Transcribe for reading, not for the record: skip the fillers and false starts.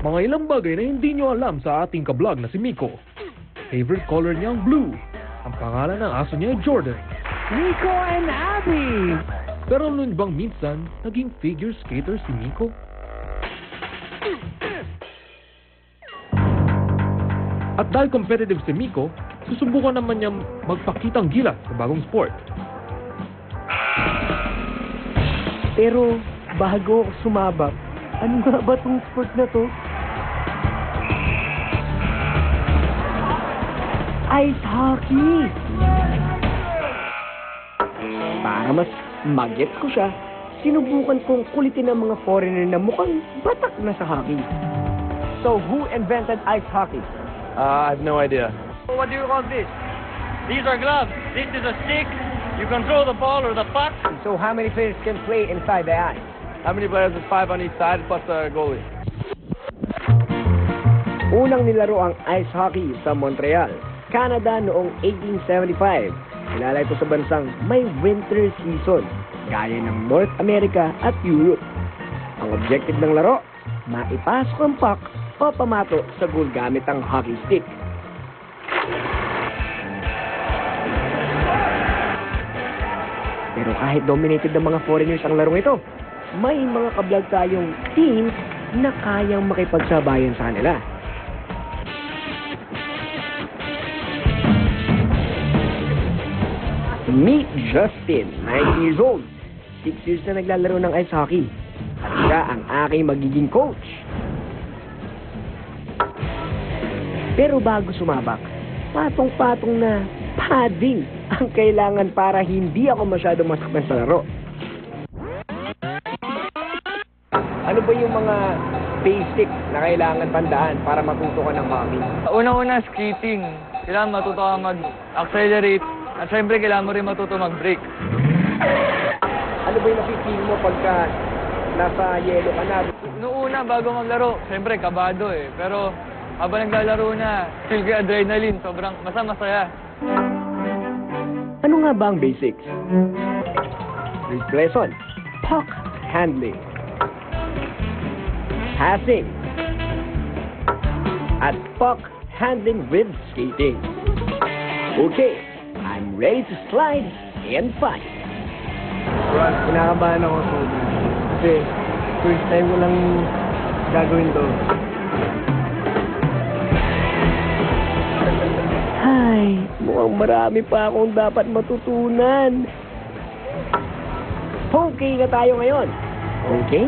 Mga ilang bagay na hindi nyo alam sa ating kablog na si Miko. Favorite color niya ang blue. Ang pangalan ng aso niya ay Jordan. Nico and Abby! Pero noon bang minsan, naging figure skater si Miko? At dahil competitive si Miko, susubukan naman niya magpakitang gilas sa bagong sport. Pero bago ako sumabak, ano nga ba tong sport na to? Ice hockey! Para mas mag-get ko siya, sinubukan kong kulitin ang mga foreigner na mukhang batak na sa hockey. So, who invented ice hockey? I have no idea. What do you call this? These are gloves. This is a stick. You can throw the ball or the puck. So, how many players can play inside the ice? How many players is 5 on each side plus the goalie? Unang nilaro ang ice hockey sa Montreal, Canada noong 1875. Kilala ito sa bansang may winter season, gaya ng North America at Europe. Ang objective ng laro, maipasok ang puck o pamato sa goal gamit ang hockey stick. Pero kahit dominated ng mga foreigners ang larong ito, may mga kablog tayong teams na kayang makipagsabayan sa kanila. Meet Justin, 9 years old. 6 years na naglalaro ng ice hockey. At siya ang aking magiging coach. Pero bago sumabak, patong-patong na padding ang kailangan para hindi ako masyado masaktan sa laro. Ano ba yung mga basic na kailangan tandaan para matuto ka ng hockey? Una-una, skating. Kailangan matuto ka mag-accelerate. At syempre, kailangan mo rin matuto mag-brake. Ano ba yung napipili mo pagka nasa yelo ka na? Noong una, bago maglaro, syempre, kabado eh. Pero habang naglalaro na, feel ko yung adrenaline. Sobrang masaya. Ano nga ba ang basics? First lesson, puck handling, passing, at puck handling with skating. Okay, I'm ready to slide and fight. Kinakabahan ako sobrang. Kasi first time ko lang gagawin to. Ay, mukhang marami pa akong dapat matutunan. Okay na tayo ngayon. Okay?